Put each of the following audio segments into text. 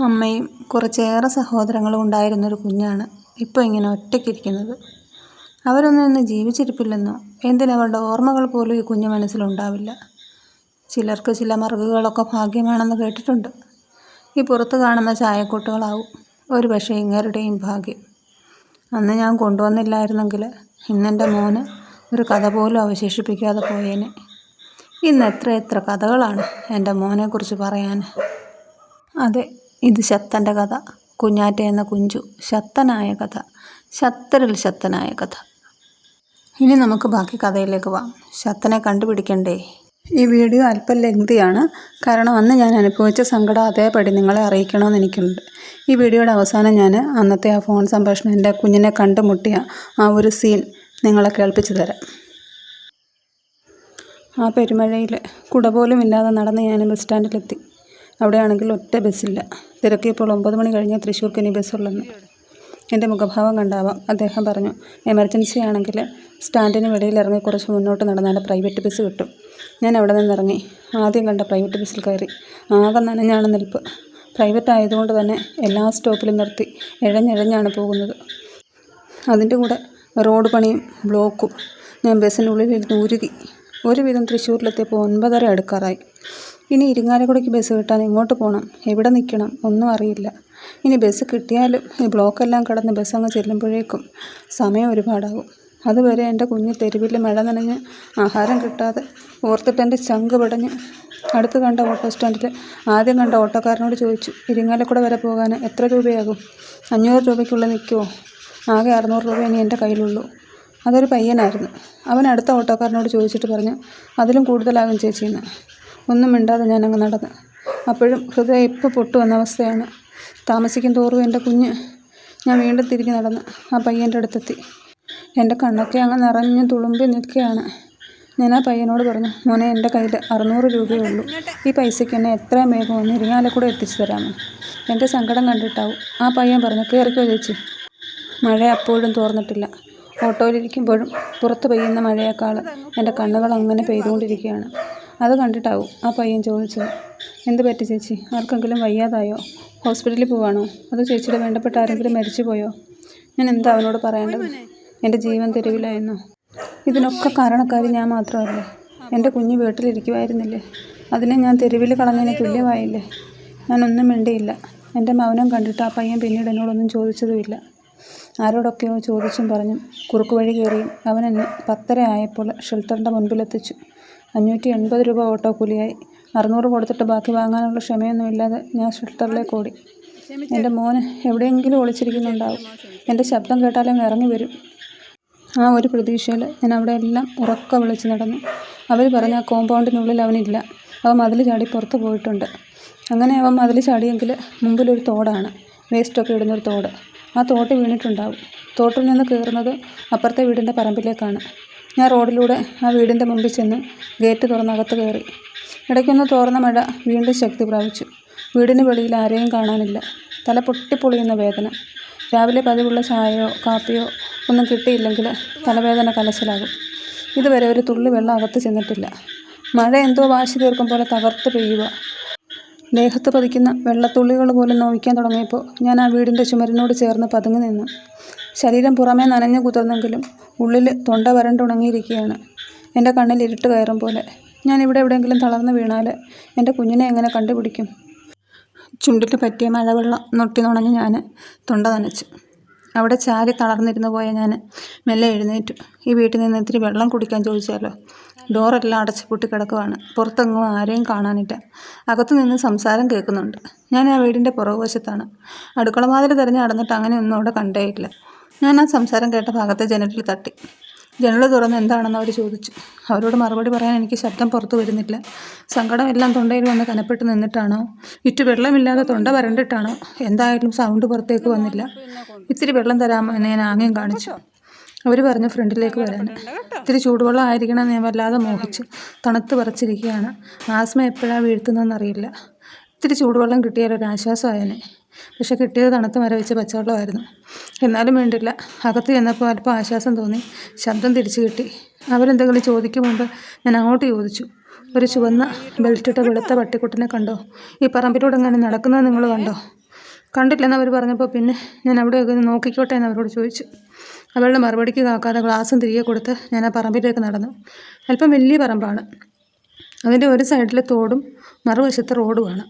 അമ്മയും കുറച്ചേറെ സഹോദരങ്ങളും ഉണ്ടായിരുന്നൊരു കുഞ്ഞാണ് ഇപ്പോൾ ഇങ്ങനെ ഒറ്റയ്ക്കിരിക്കുന്നത്. അവരൊന്നും ഇന്ന് ജീവിച്ചിരിപ്പില്ലെന്നോ എന്തിനവരുടെ ഓർമ്മകൾ പോലും ഈ കുഞ്ഞു മനസ്സിലുണ്ടാവില്ല. ചിലർക്ക് ചില മറുകുകളൊക്കെ ഭാഗ്യമാണെന്ന് കേട്ടിട്ടുണ്ട്. ഈ പുറത്ത് കാണുന്ന ചായക്കൂട്ടുകളാവും ഒരുപക്ഷെ ഇങ്ങേരുടെയും ഭാഗ്യം. അന്ന് ഞാൻ കൊണ്ടുവന്നില്ലായിരുന്നെങ്കിൽ ഇന്നെൻ്റെ മോന് ഒരു കഥ പോലും അവശേഷിപ്പിക്കാതെ പോയേനെ. ഇന്ന് എത്ര കഥകളാണ് എൻ്റെ മോനെക്കുറിച്ച് പറയാൻ. അതെ, ഇത് ശക്തൻ്റെ കഥ. കുഞ്ഞാറ്റ എന്ന കുഞ്ചു ശക്തനായ കഥ, ശക്തരിൽ ശക്തനായ കഥ. ഇനി നമുക്ക് ബാക്കി കഥയിലേക്ക് പോവാം. ശക്തനെ കണ്ടുപിടിക്കണ്ടേ? ഈ വീഡിയോ അല്പം ലെങ്തിയാണ്, കാരണം അന്ന് ഞാൻ അനുഭവിച്ച സങ്കടം അതേപടി നിങ്ങളെ അറിയിക്കണമെന്ന് എനിക്കുണ്ട്. ഈ വീഡിയോയുടെ അവസാനം ഞാൻ അന്നത്തെ ആ ഫോൺ സംഭാഷണം, എൻ്റെ കുഞ്ഞിനെ കണ്ടുമുട്ടിയ ആ ഒരു സീൻ നിങ്ങളെ കേൾപ്പിച്ചു തരാം. ആ പെരുമഴയിൽ കുട പോലും ഇല്ലാതെ നടന്ന് ഞാൻ ബസ് സ്റ്റാൻഡിലെത്തി. അവിടെയാണെങ്കിൽ ഒറ്റ ബസ്സില്ല. തിരക്കിയപ്പോൾ 9 മണി കഴിഞ്ഞ് തൃശ്ശൂർക്ക് ഇനി ബസ്സുള്ളെന്ന്. എൻ്റെ മുഖഭാവം കണ്ടാവാം അദ്ദേഹം പറഞ്ഞു, എമർജൻസി ആണെങ്കിൽ സ്റ്റാൻഡിന് വെളിയിൽ ഇറങ്ങി കുറച്ച് മുന്നോട്ട് നടന്നാൽ പ്രൈവറ്റ് ബസ് കിട്ടും. ഞാൻ അവിടെ നിന്നിറങ്ങി. ആദ്യം കണ്ട പ്രൈവറ്റ് ബസ്സിൽ കയറി. ആകെ നനഞ്ഞാണ് നിൽപ്പ്. പ്രൈവറ്റ് ആയതുകൊണ്ട് തന്നെ എല്ലാ സ്റ്റോപ്പിലും നിർത്തി ഇഴഞ്ഞിഴഞ്ഞാണ് പോകുന്നത്. അതിൻ്റെ കൂടെ റോഡ് പണിയും ബ്ലോക്കും. ഞാൻ ബസ്സിനുള്ളിലിരുന്ന് ഉരുകി. ഒരുവിധം തൃശ്ശൂരിലെത്തിയപ്പോൾ 9:30 അടുക്കാറായി. ഇനി ഇരിങ്ങാലക്കുടയ്ക്ക് ബസ് കിട്ടാൻ എങ്ങോട്ട് പോകണം, എവിടെ നിൽക്കണം ഒന്നും അറിയില്ല. ഇനി ബസ് കിട്ടിയാലും ഈ ബ്ലോക്കെല്ലാം കടന്ന് ബസ് അങ്ങ് ചെല്ലുമ്പോഴേക്കും സമയം ഒരുപാടാകും. അതുവരെ എൻ്റെ കുഞ്ഞ് തെരുവിൽ മഴ നനഞ്ഞ് ആഹാരം കിട്ടാതെ ഓർത്തിട്ട് എൻ്റെ ചങ്ക് പടഞ്ഞ് അടുത്ത് കണ്ട ഓട്ടോ സ്റ്റാൻഡിൽ ആദ്യം കണ്ട ഓട്ടോക്കാരനോട് ചോദിച്ചു, ഇരിങ്ങാലക്കുട വരെ പോകാൻ എത്ര രൂപയാകും? 500 രൂപയ്ക്കുള്ളിൽ നിൽക്കുമോ? ആകെ 600 രൂപ ഇനി എൻ്റെ കയ്യിലുള്ളൂ. അതൊരു പയ്യനായിരുന്നു. അവൻ അടുത്ത ഓട്ടോക്കാരനോട് ചോദിച്ചിട്ട് പറഞ്ഞു, അതിലും കൂടുതലാകും ചേച്ചിയെന്ന്. ഒന്നും മിണ്ടാതെ ഞാനങ്ങ് നടന്ന്. അപ്പോഴും ഹൃദയം ഇപ്പോൾ പൊട്ടുവന്ന അവസ്ഥയാണ്. താമസിക്കും തോറും എൻ്റെ കുഞ്ഞ്. ഞാൻ വീണ്ടും തിരിഞ്ഞ് നടന്ന് ആ പയ്യൻ്റെ അടുത്തെത്തി. എൻ്റെ കണ്ണൊക്കെ അങ്ങ് നിറഞ്ഞ് തുളുമ്പി നിൽക്കുകയാണ്. ഞാൻ ആ പയ്യനോട് പറഞ്ഞു, മോനെ, എൻ്റെ കയ്യിൽ 600 രൂപയേ ഉള്ളൂ. ഈ പൈസയ്ക്ക് എന്നെ എത്രയും വേഗം ഒന്ന് ഇരിങ്ങാലക്കുട എത്തിച്ചു തരാമോ? എൻ്റെ സങ്കടം കണ്ടിട്ടാവും. ആ പയ്യൻ പറഞ്ഞു, കയറിക്കോ ചേച്ചി. മഴ അപ്പോഴും തോർന്നിട്ടില്ല. ഓട്ടോയിലിരിക്കുമ്പോഴും പുറത്ത് പെയ്യുന്ന മഴയേക്കാൾ എൻ്റെ കണ്ണുകൾ അങ്ങനെ പെയ്തുകൊണ്ടിരിക്കുകയാണ്. അത് കണ്ടിട്ടാവും ആ പയ്യൻ ചോദിച്ചത്, എന്ത് പറ്റി ചേച്ചി? ആർക്കെങ്കിലും വയ്യാതായോ? ഹോസ്പിറ്റലിൽ പോവാണോ? അതോ ചേച്ചിയുടെ വേണ്ടപ്പെട്ട ആരെങ്കിലും മരിച്ചു പോയോ? ഞാൻ എന്താ അവനോട് പറയേണ്ടത്? എൻ്റെ ജീവൻ തെരുവിലായെന്നോ? ഇതിനൊക്കെ കാരണക്കാരി ഞാൻ മാത്രമല്ലേ? എൻ്റെ കുഞ്ഞ് വീട്ടിലിരിക്കുമായിരുന്നില്ലേ? അതിനെ ഞാൻ തെരുവിൽ കളഞ്ഞതിന് തുല്യമായില്ലേ? ഞാനൊന്നും മിണ്ടിയില്ല. എൻ്റെ മൗനം കണ്ടിട്ട് ആ പയ്യൻ പിന്നീട് എന്നോടൊന്നും ചോദിച്ചതുമില്ല. ആരോടൊക്കെയോ ചോദിച്ചും പറഞ്ഞും കുറുക്ക് വഴി കയറിയും അവൻ എന്നെ 10:30 ആയപ്പോൾ ഷെൽട്ടറിൻ്റെ മുൻപിലെത്തിച്ചു. 580 രൂപ ഓട്ടോ കൂലിയായി. 600 കൊടുത്തിട്ട് ബാക്കി വാങ്ങാനുള്ള ക്ഷമയൊന്നുമില്ലാതെ ഞാൻ ഷെൽട്ടറിലേക്ക് ഓടി. എൻ്റെ മോന് എവിടെയെങ്കിലും ഒളിച്ചിരിക്കുന്നുണ്ടാവും. എൻ്റെ ശബ്ദം കേട്ടാലും ഇറങ്ങി വരും. ആ ഒരു പ്രതീക്ഷയിൽ ഞാൻ അവിടെ എല്ലാം ഉറക്കെ വിളിച്ച് നടന്നു. അവർ പറഞ്ഞ ആ കോമ്പൗണ്ടിനുള്ളിൽ അവനില്ല. അവൻ മതിൽ ചാടി പുറത്ത് പോയിട്ടുണ്ട്. അങ്ങനെ അവൻ മതിൽ ചാടിയെങ്കിൽ മുമ്പിലൊരു തോടാണ്, വേസ്റ്റൊക്കെ ഇടുന്നൊരു തോട്. ആ തോട്ട് വീണിട്ടുണ്ടാവും. തോട്ടിൽ നിന്ന് കയറുന്നത് അപ്പുറത്തെ വീടിൻ്റെ പറമ്പിലേക്കാണ്. ഞാൻ റോഡിലൂടെ ആ വീടിൻ്റെ മുമ്പിൽ ചെന്ന് ഗേറ്റ് തുറന്നകത്ത് കയറി. ഇടയ്ക്കൊന്ന് തോർന്ന മഴ വീണ്ടും ശക്തി പ്രാപിച്ചു. വീടിന് വെളിയിൽ ആരെയും കാണാനില്ല. തല പൊട്ടിപ്പൊളിയുന്ന വേദന. രാവിലെ പതിവുള്ള ചായയോ കാപ്പിയോ ഒന്നും കിട്ടിയില്ലെങ്കിൽ തലവേദന കലശലാകും. ഇതുവരെ ഒരു തുള്ളി വെള്ളം അകത്ത് ചെന്നിട്ടില്ല. മഴ എന്തോ വാശി തീർക്കും പോലെ തകർത്ത് പെയ്യുക. ദേഹത്ത് പതിക്കുന്ന വെള്ളത്തുള്ളികൾ പോലും നോവിക്കാൻ തുടങ്ങിയപ്പോൾ ഞാൻ ആ വീടിൻ്റെ ചുമരിനോട് ചേർന്ന് പതുങ്ങി നിന്നു. ശരീരം പുറമേ നനഞ്ഞു കുതിർന്നെങ്കിലും ഉള്ളിൽ തൊണ്ട വരണ്ടുണങ്ങിയിരിക്കുകയാണ്. എൻ്റെ കണ്ണിൽ ഇരുട്ട് കയറും പോലെ. ഞാൻ ഇവിടെ എവിടെയെങ്കിലും തളർന്ന് വീണാൽ എൻ്റെ കുഞ്ഞിനെ എങ്ങനെ കണ്ടുപിടിക്കും? ചുണ്ടിൽ പറ്റിയ മഴവെള്ളം നൊട്ടി നുണഞ്ഞ് ഞാൻ തൊണ്ട നനച്ചു. അവിടെ ചാരി തളർന്നിരുന്ന് പോയ ഞാൻ മെല്ലെ എഴുന്നേറ്റു. ഈ വീട്ടിൽ നിന്ന് ഇത്തിരി വെള്ളം കുടിക്കാൻ ചോദിച്ചാലോ? ഡോറെല്ലാം അടച്ചു പൂട്ടി കിടക്കുവാണ്. പുറത്തെങ്ങും ആരെയും കാണാനില്ല. അകത്തു നിന്ന് സംസാരം കേൾക്കുന്നുണ്ട്. ഞാൻ ആ വീടിൻ്റെ പുറകുവശത്താണ്. അടുക്കള വാതിൽ തിരഞ്ഞ് നടന്നിട്ട് അങ്ങനെ ഒന്നും അവിടെ കണ്ടേയില്ല. ഞാൻ ആ സംസാരം കേട്ട ഭാഗത്തെ ജനലിൽ തട്ടി. ജനൽ തുറന്ന് എന്താണെന്ന് അവർ ചോദിച്ചു. അവരോട് മറുപടി പറയാൻ എനിക്ക് ശബ്ദം പുറത്തു വരുന്നില്ല. സങ്കടം എല്ലാം തൊണ്ടയിൽ വന്ന് കനപ്പെട്ട് നിന്നിട്ടാണോ, ഇറ്റു വെള്ളമില്ലാതെ തൊണ്ട വരണ്ടിട്ടാണോ, എന്തായാലും സൗണ്ട് പുറത്തേക്ക് വന്നില്ല. ഇത്തിരി വെള്ളം തരാമോ എന്ന് ഞാൻ ആംഗ്യം കാണിച്ചു. അവർ പറഞ്ഞു ഫ്രണ്ടിലേക്ക് വരാൻ. ഇത്തിരി ചൂടുവെള്ളം ആയിരിക്കണമെന്ന് ഞാൻ വല്ലാതെ മോഹിച്ചു. തണുത്ത് വിറച്ചിരിക്കുകയാണ്. ആസ്മ എപ്പോഴാണ് വീഴ്ത്തുന്നതെന്നറിയില്ല. ഇത്തിരി ചൂടുവെള്ളം കിട്ടിയാലൊരാശ്വാസമായേനെ. പക്ഷെ കിട്ടിയത് തണുത്ത് മരവിച്ച പച്ചവെള്ളമായിരുന്നു. എന്നാലും വേണ്ടില്ല. അകത്ത് ചെന്നപ്പോൾ അല്പം ആശ്വാസം തോന്നി. ശബ്ദം തിരിച്ചു കിട്ടി. അവരെന്തെങ്കിലും ചോദിക്കും മുമ്പ് ഞാൻ അങ്ങോട്ട് ചോദിച്ചു, ഒരു ചുവന്ന ബെൽറ്റിട്ട വെളുത്ത പട്ടിക്കുട്ടിനെ കണ്ടോ? ഈ പറമ്പിലൂടെ അങ്ങനെ നടക്കുന്നത് നിങ്ങൾ കണ്ടോ? കണ്ടില്ലെന്ന് അവർ പറഞ്ഞപ്പോൾ പിന്നെ ഞാൻ അവിടെയൊക്കെ ഒന്ന് നോക്കിക്കോട്ടെ എന്ന് അവരോട് ചോദിച്ചു. അവളുടെ മറുപടിക്ക് കാക്കാതെ ഗ്ലാസും തിരികെ കൊടുത്ത് ഞാൻ ആ പറമ്പിലേക്ക് നടന്നു. അല്പം വലിയ പറമ്പാണ്. അതിൻ്റെ ഒരു സൈഡിൽ തോടും മറുവശത്ത് റോഡുമാണ്.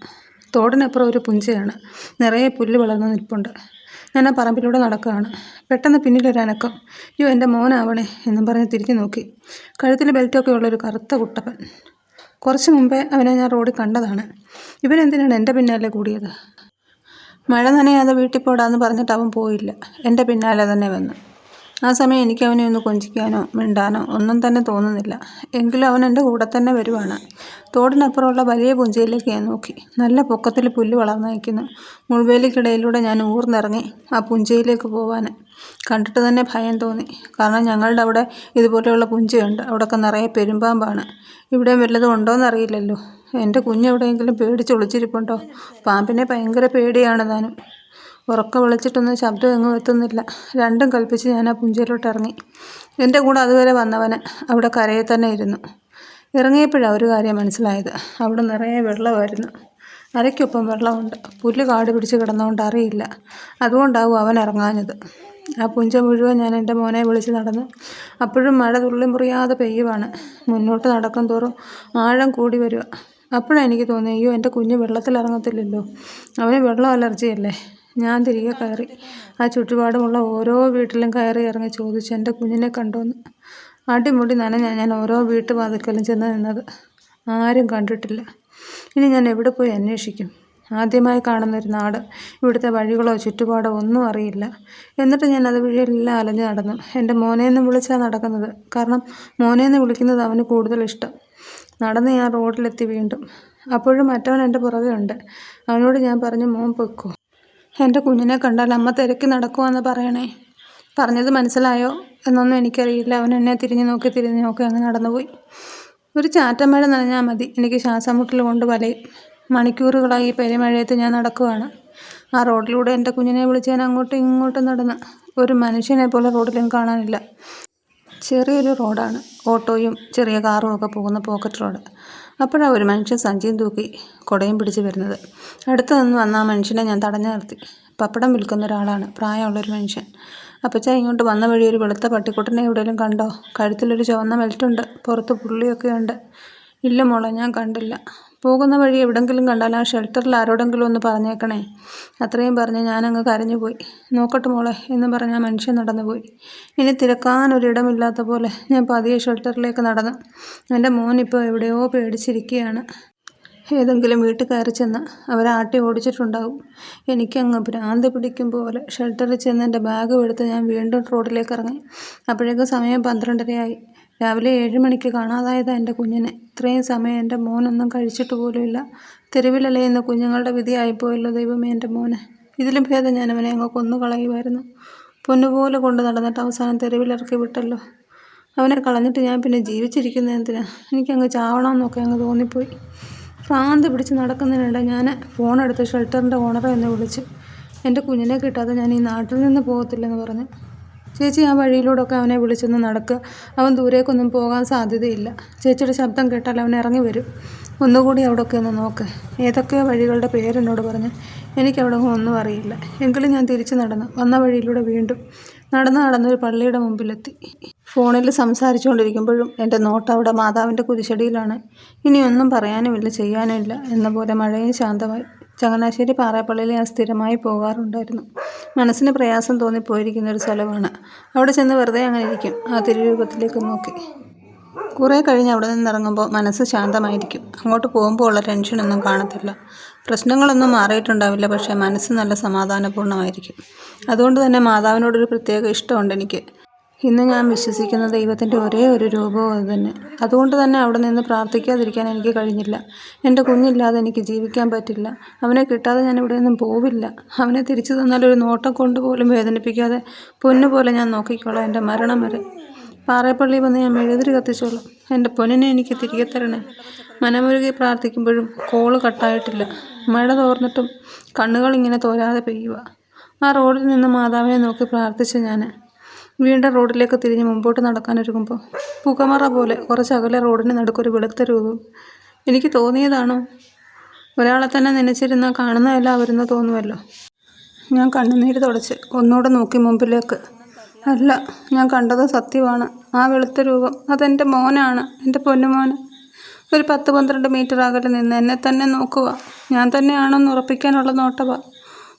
തോടിനപ്പുറം ഒരു പുഞ്ചയാണ്. നിറയെ പുല്ല് വളർന്ന് നിൽപ്പുണ്ട്. ഞാൻ ആ പറമ്പിലൂടെ നടക്കുകയാണ്. പെട്ടെന്ന് പിന്നിലൊരനക്കം. അയ്യോ, എൻ്റെ മോനാവണേ എന്നും പറഞ്ഞ് തിരിഞ്ഞു നോക്കി. കഴുത്തിൽ ബെൽറ്റൊക്കെ ഉള്ളൊരു കറുത്ത കുട്ടപ്പൻ. കുറച്ച് മുമ്പേ അവനെ ഞാൻ റോഡിൽ കണ്ടതാണ്. ഇവനെന്തിനാണ് എൻ്റെ പിന്നാലെ കൂടിയത്? മഴ നനയാതെ വീട്ടിൽ പോടാന്ന് പറഞ്ഞിട്ട് അവൻ പോയില്ല. എൻ്റെ പിന്നാലെ തന്നെ വന്നു. ആ സമയം എനിക്ക് അവനെ ഒന്ന് കൊഞ്ചിക്കാനോ മിണ്ടാനോ ഒന്നും തന്നെ തോന്നുന്നില്ല. എങ്കിലും അവൻ എൻ്റെ കൂടെ തന്നെ വരുവാണ്. തോടിനപ്പുറമുള്ള വലിയ പുഞ്ചയിലേക്ക് ഞാൻ നോക്കി. നല്ല പൊക്കത്തിൽ പുല്ല് വളർന്നു നിൽക്കുന്നു. മുൾവേലിക്കിടയിലൂടെ ഞാൻ ഊർന്നിറങ്ങി ആ പുഞ്ചയിലേക്ക് പോവാൻ. കണ്ടിട്ട് തന്നെ ഭയം തോന്നി. കാരണം ഞങ്ങളുടെ അവിടെ ഇതുപോലെയുള്ള പുഞ്ചയുണ്ട്. അവിടെയൊക്കെ നിറയെ പെരുമ്പാമ്പാണ്. ഇവിടെ വല്ലതും ഉണ്ടോയെന്നറിയില്ലല്ലോ. എൻ്റെ കുഞ്ഞെവിടെയെങ്കിലും പേടിച്ചൊളിച്ചിരിപ്പുണ്ടോ? പാമ്പിനെ ഭയങ്കര പേടിയാണ് താനും. ഉറക്ക വിളിച്ചിട്ടൊന്നും ശബ്ദം എങ്ങും എത്തുന്നില്ല. രണ്ടും കൽപ്പിച്ച് ഞാൻ ആ പുഞ്ചയിലോട്ട് ഇറങ്ങി. എൻ്റെ കൂടെ അതുവരെ വന്നവന് അവിടെ കരയിൽ തന്നെ ഇരുന്നു. ഇറങ്ങിയപ്പോഴാണ് ഒരു കാര്യം മനസ്സിലായത്. അവിടെ നിറയെ വെള്ളമായിരുന്നു. അരയ്ക്കൊപ്പം വെള്ളമുണ്ട്. പുല്ല് കാട് പിടിച്ച് കിടന്നുകൊണ്ട് അറിയില്ല. അതുകൊണ്ടാവും അവൻ ഇറങ്ങാഞ്ഞത്. ആ പുഞ്ച മുഴുവൻ ഞാൻ എൻ്റെ മോനെ വിളിച്ച് നടന്നു. അപ്പോഴും മഴ തുള്ളി മുറിയാതെ പെയ്യുവാണ്. മുന്നോട്ട് നടക്കും തോറും ആഴം കൂടി വരിക. അപ്പോഴാണ് എനിക്ക് തോന്നി, അയ്യോ, എൻ്റെ കുഞ്ഞ് വെള്ളത്തിലിറങ്ങത്തില്ലല്ലോ, അവന് വെള്ളം അലർജിയല്ലേ. ഞാൻ തിരികെ കയറി. ആ ചുറ്റുപാടുമുള്ള ഓരോ വീട്ടിലും കയറി ഇറങ്ങി ചോദിച്ചു, എൻ്റെ കുഞ്ഞിനെ കണ്ടോന്ന്. അടിമുടി നനഞ്ഞ ഞാൻ ഓരോ വീട്ടുവാതിക്കലും ചെന്ന് നിന്നത്. ആരും കണ്ടിട്ടില്ല. ഇനി ഞാൻ എവിടെ പോയി അന്വേഷിക്കും? ആദ്യമായി കാണുന്നൊരു നാട്. ഇവിടുത്തെ വഴികളോ ചുറ്റുപാടോ ഒന്നും അറിയില്ല. എന്നിട്ട് ഞാൻ അത് വഴിയെല്ലാം അലഞ്ഞു നടന്നു. എൻ്റെ മോനെന്ന് വിളിച്ചാണ് നടക്കുന്നത്. കാരണം മോനെന്ന് വിളിക്കുന്നത് അവന് കൂടുതൽ ഇഷ്ടം. നടന്ന് ഞാൻ റോഡിലെത്തി വീണ്ടും. അപ്പോഴും മറ്റവൻ എൻ്റെ പുറകെ ഉണ്ട്. അവനോട് ഞാൻ പറഞ്ഞു, മോൻ പൊയ്ക്കോ, എൻ്റെ കുഞ്ഞിനെ കണ്ടാൽ അമ്മ തിരക്കി നടക്കുവാന്ന് പറയണേ. പറഞ്ഞത് മനസ്സിലായോ എന്നൊന്നും എനിക്കറിയില്ല. അവൻ എന്നെ തിരിഞ്ഞു നോക്കി അങ്ങ് നടന്നുപോയി. ഒരു ചാറ്റമഴ നനഞ്ഞാൽ മതി, എനിക്ക് ശ്വാസം മുട്ടൽ കൊണ്ട് വലയും. മണിക്കൂറുകളായി ഈ പെരുമഴയത്ത് ഞാൻ നടക്കുവാണ്. ആ റോഡിലൂടെ എൻ്റെ കുഞ്ഞിനെ വിളിച്ച് ഞാൻ അങ്ങോട്ടും ഇങ്ങോട്ടും നടന്ന്. ഒരു മനുഷ്യനെ പോലെ റോഡിലും കാണാനില്ല. ചെറിയൊരു റോഡാണ്. ഓട്ടോയും ചെറിയ കാറും ഒക്കെ പോകുന്ന പോക്കറ്റ് റോഡ്. അപ്പോഴാണ് ഒരു മനുഷ്യൻ സഞ്ചിയും തൂക്കി കുടയും പിടിച്ച് വരുന്നത്. അടുത്ത് നിന്ന് വന്ന ആ മനുഷ്യനെ ഞാൻ തടഞ്ഞു നിർത്തി. പപ്പടം വിൽക്കുന്ന ഒരാളാണ്, പ്രായമുള്ളൊരു മനുഷ്യൻ. അപ്പച്ച, ഇങ്ങോട്ട് വന്ന വഴി ഒരു വെളുത്ത പട്ടിക്കുട്ടനെ എവിടെയെങ്കിലും കണ്ടോ? കഴുത്തിലൊരു ചുവന്ന ബെൽറ്റുണ്ട്, പുറത്ത് പുള്ളിയൊക്കെ ഉണ്ട്. ഇല്ല മോളെ, ഞാൻ കണ്ടില്ല. പോകുന്ന വഴി എവിടെങ്കിലും കണ്ടാൽ ആ ഷെൽട്ടറിൽ ആരോടെങ്കിലും ഒന്ന് പറഞ്ഞേക്കണേ. അത്രയും പറഞ്ഞ് ഞാനങ്ങ് കരഞ്ഞുപോയി. നോക്കട്ടെ മോളെ എന്ന് പറഞ്ഞ് ആ മനുഷ്യൻ നടന്നുപോയി. ഇനി തിരക്കാനൊരിടമില്ലാത്ത പോലെ ഞാൻ പതിയെ ഷെൽട്ടറിലേക്ക് നടന്നു. എൻ്റെ മോനിപ്പോൾ എവിടെയോ പേടിച്ചിരിക്കുകയാണ്. ഏതെങ്കിലും വീട്ടിൽ കയറി ചെന്ന് അവരാട്ടി ഓടിച്ചിട്ടുണ്ടാവും. എനിക്കങ്ങ് ഭ്രാന്ത് പിടിക്കും പോലെ ഷെൽട്ടറിൽ ചെന്ന് എൻ്റെ ബാഗും എടുത്ത് ഞാൻ വീണ്ടും റോഡിലേക്ക് ഇറങ്ങി. അപ്പോഴേക്കും സമയം 12:30 രാവിലെ 7 മണിക്ക് കാണാതായതാണ് എൻ്റെ കുഞ്ഞിനെ. ഇത്രയും സമയം എൻ്റെ മോനൊന്നും കഴിച്ചിട്ട് പോലുമില്ല. തെരുവിലലയുന്ന കുഞ്ഞുങ്ങളുടെ വിധിയായിപ്പോയല്ലോ ദൈവമേ എൻ്റെ മോനെ. ഇതിലും ഭേദം ഞാൻ അവനെ അങ്ങ് കൊന്നു കളയുമായിരുന്നു. പൊന്നുപോലെ കൊണ്ട് നടന്നിട്ട് അവസാനം തെരുവിലിറക്കി വിട്ടല്ലോ. അവനെ കളഞ്ഞിട്ട് ഞാൻ പിന്നെ ജീവിച്ചിരിക്കുന്നത് എന്തിനാ? എനിക്കങ്ങ് ചാവണമെന്നൊക്കെ അങ്ങ് തോന്നിപ്പോയി. ഭ്രാന്ത് പിടിച്ച് നടക്കുന്നതിനിടെ ഞാൻ ഫോണെടുത്ത് ഷെൽട്ടറിൻ്റെ ഓണറെ ഒന്ന് വിളിച്ചു. എൻ്റെ കുഞ്ഞിനെ കിട്ടാതെ ഞാൻ ഈ നാട്ടിൽ നിന്ന് പോകത്തില്ലെന്ന് പറഞ്ഞു. ചേച്ചി, ആ വഴിയിലൂടെയൊക്കെ അവനെ വിളിച്ചൊന്ന് നടക്കുക. അവൻ ദൂരേക്കൊന്നും പോകാൻ സാധ്യതയില്ല. ചേച്ചിയുടെ ശബ്ദം കേട്ടാൽ അവൻ ഇറങ്ങി വരും. ഒന്നുകൂടി അവിടെയൊക്കെ ഒന്ന് നോക്ക്. ഏതൊക്കെയോ വഴികളുടെ പേരെന്നോട് പറഞ്ഞു. എനിക്കവിടെ ഒന്നും അറിയില്ല. എങ്കിലും ഞാൻ തിരിച്ചു നടന്നു. വന്ന വഴിയിലൂടെ വീണ്ടും നടന്നൊരു പള്ളിയുടെ മുമ്പിലെത്തി. ഫോണിൽ സംസാരിച്ചുകൊണ്ടിരിക്കുമ്പോഴും എൻ്റെ നോട്ടം അവിടെ മാതാവിൻ്റെ കുരിശടിയിലാണ്. ഇനിയൊന്നും പറയാനുമില്ല, ചെയ്യാനുമില്ല എന്ന പോലെ മഴയും ശാന്തമായി. ചങ്ങനാശ്ശേരി പാറേപ്പള്ളിയിൽ ഞാൻ സ്ഥിരമായി പോകാറുണ്ടായിരുന്നു. മനസ്സിന് പ്രയാസം തോന്നിപ്പോയിരിക്കുന്ന ഒരു സ്ഥലമാണ്. അവിടെ ചെന്ന് വെറുതെ അങ്ങനെ ഇരിക്കും, ആ തിരുരൂപത്തിലേക്ക് നോക്കി. കുറേ കഴിഞ്ഞ് അവിടെ നിന്നിറങ്ങുമ്പോൾ മനസ്സ് ശാന്തമായിരിക്കും. അങ്ങോട്ട് പോകുമ്പോൾ ഉള്ള ടെൻഷനൊന്നും കാണത്തില്ല. പ്രശ്നങ്ങളൊന്നും മാറിയിട്ടുണ്ടാവില്ല, പക്ഷേ മനസ്സ് നല്ല സമാധാനപൂർണ്ണമായിരിക്കും. അതുകൊണ്ട് തന്നെ മാതാവിനോടൊരു പ്രത്യേക ഇഷ്ടമുണ്ട് എനിക്ക്. ഇന്ന് ഞാൻ വിശ്വസിക്കുന്ന ദൈവത്തിൻ്റെ ഒരേ ഒരു രൂപവും അതുതന്നെ. അതുകൊണ്ട് തന്നെ അവിടെ നിന്ന് പ്രാർത്ഥിക്കാതിരിക്കാൻ എനിക്ക് കഴിഞ്ഞില്ല. എൻ്റെ കുഞ്ഞില്ലാതെ എനിക്ക് ജീവിക്കാൻ പറ്റില്ല. അവനെ കിട്ടാതെ ഞാൻ ഇവിടെ നിന്നും പോവില്ല. അവനെ തിരിച്ചു തന്നാൽ ഒരു നോട്ടം കൊണ്ടുപോലും വേദനിപ്പിക്കാതെ പൊന്നുപോലെ ഞാൻ നോക്കിക്കോളാം എൻ്റെ മരണം വരെ. പാറേപ്പള്ളി വന്ന് ഞാൻ മെഴുതിരി കത്തിച്ചോളാം. എൻ്റെ പൊന്നിനെ എനിക്ക് തിരികെ തരണേ. മനമുരുകി പ്രാർത്ഥിക്കുമ്പോഴും കോള് കട്ടായിട്ടില്ല. മഴ തോർന്നിട്ടും കണ്ണുകളിങ്ങനെ തോരാതെ പെയ്യുക. ആ റോഡിൽ നിന്ന് മാതാവിനെ നോക്കി പ്രാർത്ഥിച്ച ഞാൻ വീണ്ടും റോഡിലേക്ക് തിരിഞ്ഞ് മുമ്പോട്ട് നടക്കാനൊരുങ്ങുമ്പോൾ പുകമറ പോലെ കുറച്ചകലെ റോഡിന് നടുക്കൊരു വെളുത്ത രൂപം. എനിക്ക് തോന്നിയതാണോ? ഒരാളെ തന്നെ നനച്ചിരുന്നാൽ കാണുന്നതല്ല അവരെന്ന് തോന്നുമല്ലോ. ഞാൻ കണ്ണുനീര് തുടച്ച് ഒന്നുകൂടെ നോക്കി മുമ്പിലേക്ക്. അല്ല, ഞാൻ കണ്ടത് സത്യമാണ്. ആ വെളുത്ത രൂപം അതെൻ്റെ മോനാണ്, എൻ്റെ പൊന്നുമോന്. ഒരു 10-12 മീറ്റർ അകലെ നിന്ന് എന്നെ തന്നെ നോക്കുക. ഞാൻ തന്നെയാണെന്ന് ഉറപ്പിക്കാനുള്ള നോട്ടവാ.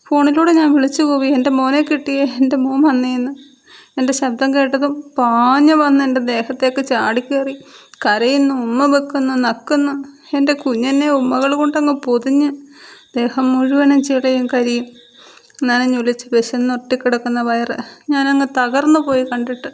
ഫോണിലൂടെ ഞാൻ വിളിച്ചു കൂവി, എൻ്റെ മോനെ കിട്ടിയേ, എൻ്റെ മോൻ വന്നേന്ന്. എൻ്റെ ശബ്ദം കേട്ടതും പാഞ്ഞു വന്ന് എൻ്റെ ദേഹത്തേക്ക് ചാടിക്കയറി കരയുന്നു, ഉമ്മ വെക്കുന്നു, നക്കുന്നു. എൻ്റെ കുഞ്ഞെന്നെ ഉമ്മകൾ കൊണ്ടങ്ങ് പൊതിഞ്ഞ് ദേഹം മുഴുവനും ചിടയും കരിയും. നനഞ്ഞൊലിച്ച് വിശന്നൊട്ടിക്കിടക്കുന്ന വയറ് ഞാനങ്ങ് തകർന്നു പോയി കണ്ടിട്ട്.